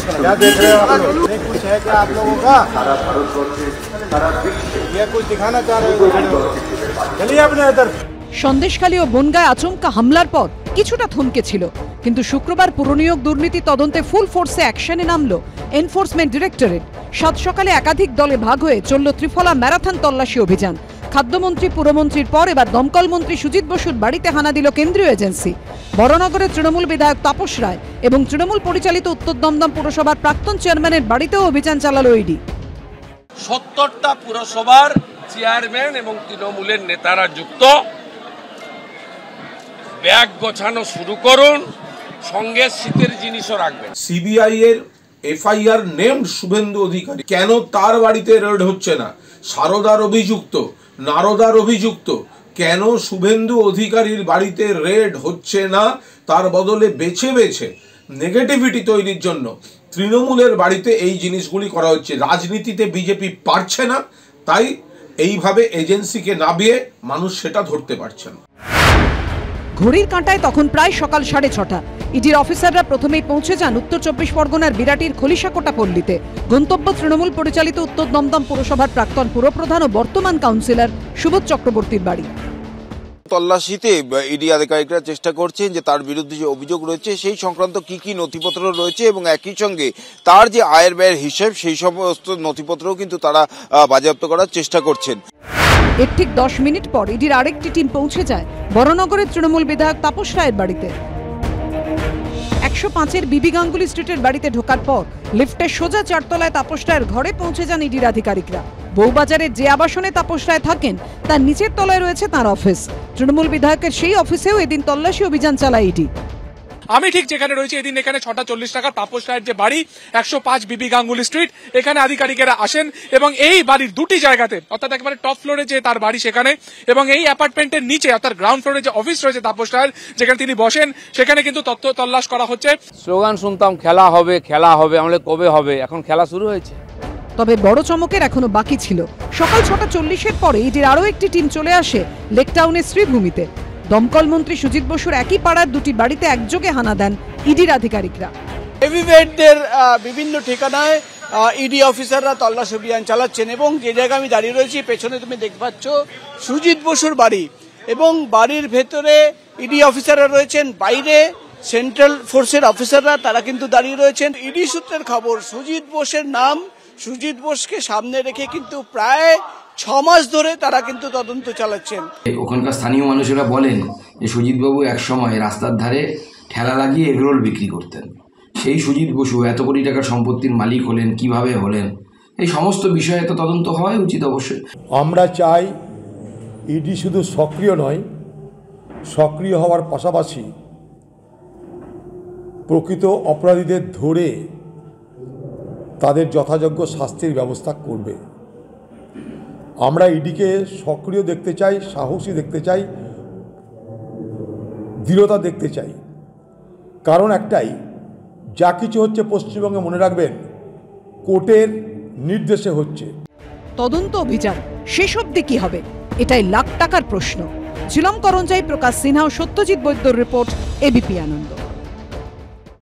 क्या देख रहे हो आप लोग? कुछ है क्या आप लोगों का? ये कुछ दिखाना चाह रहे हो? चलिए अपने इधर। সন্দেশখালী ও বনগাঁয় আচমকা হামলার পর কিছুটা থমকে ছিল, কিন্তু শুক্রবার পুরনিয়োগ দুর্নীতি তদন্তে ফুল ফোর্সে অ্যাকশনে নামলো এনফোর্সমেন্ট ডিরেক্টরেট। সাত সকালে একাধিক দলে ভাগ হয়ে চলল ত্রিফলা ম্যারাথন তল্লাশি অভিযান। খাদ্যমন্ত্রী পুরমন্ত্রীর পর এবার দমকল মন্ত্রী সুজিত বসুর বাড়িতে হানা দিল কেন্দ্রীয় এজেন্সি। বড়নগরের তৃণমূল বিধায়ক তাপস রায় এবং তৃণমূল পরিচালিত উত্তর দমদম পুরসভার প্রাক্তন চেয়ারম্যানের বাড়িতেও অভিযান চালালো ইডি। 70টা পুরসভার চেয়ারম্যান এবং তৃণমূলের নেতারা যুক্ত। ব্যাগ গোছানো শুরু করুন, সঙ্গে শীতের জিনিসও রাখবেন। সিবিআই এর এফআইআর নেমড শুভেন্দু অধিকারী, কেন তার বাড়িতে রেড হচ্ছে না? সারদার অভিযুক্ত, নারদার অভিযুক্ত, কেন শুভেন্দু অধিকারীর বাড়িতে রেড হচ্ছে না? তার বদলে বেছে বেছে নেগেটিভিটি তৈরির জন্য তৃণমূলের বাড়িতে এই জিনিসগুলি করা হচ্ছে। রাজনীতিতে বিজেপি পারছে না, তাই এইভাবে এজেন্সিকে নামিয়ে মানুষ সেটা ধরতে পারছে না। ঘড়ির কাঁটায় তখন প্রায় সকাল 6:30। ইডির অফিসাররা প্রথমেই পৌঁছে যান উত্তর 24 পরগনার বিরাটির খলিশাকোটা পল্লীতে। গন্তব্য তৃণমূল পরিচালিত উত্তর দমদম পুরসভার প্রাক্তন পুরপ্রধান ও বর্তমান কাউন্সিলর সুবোধ চক্রবর্তীর বাড়ি। তল্লাশিতে ইডি আধিকারিকরা চেষ্টা করছেন যে তার বিরুদ্ধে যে অভিযোগ রয়েছে সেই সংক্রান্ত কি কি নথিপত্র রয়েছে এবং একই সঙ্গে তার যে আয়ের ব্যয়ের হিসেব সেই সমস্ত নথিপত্রও কিন্তু তারা বাজেয়াপ্ত করার চেষ্টা করছেন। এর ঠিক 10 মিনিট পর ইডির আরেকটি টিম পৌঁছে যায় বড়নগরের তৃণমূল বিধায়ক তাপস রায়ের বাড়িতে। 105-এর বিবি গাঙ্গুলি স্ট্রিটের বাড়িতে ঢোকার পর লিফটে সোজা 4 তলায় তাপস রায়ের ঘরে পৌঁছে যান ইডির আধিকারিকরা। বউবাজারের যে আবাসনে তাপস রায় থাকেন তার নিচের তলায় রয়েছে তার অফিস। তৃণমূল বিধায়কের সেই অফিসেও এদিন তল্লাশি অভিযান চালায় ইডি। আমি ঠিক যেখানে রয়েছে এদিন এখানে 6:40 টাকা তাপস রায়ের যে বাড়ি 105 বিবি গাঙ্গুলি স্ট্রিট, এখানে আধিকারিকেরা আসেন এবং এই বাড়ির দুটি জায়গাতে, অর্থাৎ একেবারে টপ ফ্লোরে যে তার বাড়ি সেখানে এবং এই অ্যাপার্টমেন্টের নিচে অর্থাৎ গ্রাউন্ড ফ্লোরে যে অফিস রয়েছে তাপস রায়ের, যেখানে তিনি বসেন, সেখানে কিন্তু তথ্য তল্লাশ করা হচ্ছে। স্লোগান শুনতাম খেলা হবে খেলা হবে, আমাদের কবে হবে? এখন খেলা শুরু হয়েছে। তবে বড় চমকের এখনো বাকি ছিল। সকাল 6:40-এর পরে ইডির আরও একটি টিম চলে আসে লেকটাউনের শ্রীভূমিতে। দমকল মন্ত্রী সুজিত বসুর একই পাড়ার দুটি বাড়িতে একযোগে হানা দেন ইডির আধিকারিকরা। হেভিওয়েটদের বিভিন্ন ঠিকানায় ইডি অফিসাররা তল্লাশি অভিযান চালাচ্ছেন এবং যে জায়গায় আমি দাঁড়িয়ে রয়েছি পেছনে তুমি দেখতে পাচ্ছ সুজিত বসুর বাড়ি এবং বাড়ির ভেতরে ইডি অফিসাররা রয়েছেন, বাইরে সেন্ট্রাল ফোর্সের অফিসাররা তারা কিন্তু দাঁড়িয়ে রয়েছেন। ইডি সূত্রের খবর সুজিত বোসের নাম, সুজিত বোসকে সামনে রেখে কিন্তু প্রায় 6 মাস ধরে তারা কিন্তু তদন্ত চালাচ্ছেন। ওখানকার স্থানীয় মানুষেরা বলেন যে সুজিতবাবু একসময় রাস্তার ধারে ঠেলা লাগিয়ে এগরোল বিক্রি করতেন। সেই সুজিত বসু এত কোটি টাকার সম্পত্তির মালিক হলেন, কিভাবে হলেন, এই সমস্ত বিষয়ে তো তদন্ত হওয়াই উচিত অবশ্যই। আমরা চাই ইডি শুধু সক্রিয় নয়, সক্রিয় হওয়ার পাশাপাশি প্রকৃত অপরাধীদের ধরে তাদের যথাযোগ্য শাস্তির ব্যবস্থা করবে। আমরা ইডিকে সক্রিয় দেখতে চাই, সাহসী দেখতে চাই, দৃঢ়তা দেখতে চাই। কারণ একটাই, যা কিছু হচ্ছে পশ্চিমবঙ্গে মনে রাখবেন কোর্টের নির্দেশে হচ্ছে। তদন্ত অভিযান শেষ অবধি কি হবে, এটাই লাখ টাকার প্রশ্ন। ঝিলম করঞ্জাই, প্রকাশ সিনহা ও সত্যজিৎ বৈদ্যর রিপোর্ট, এবিপি আনন্দ।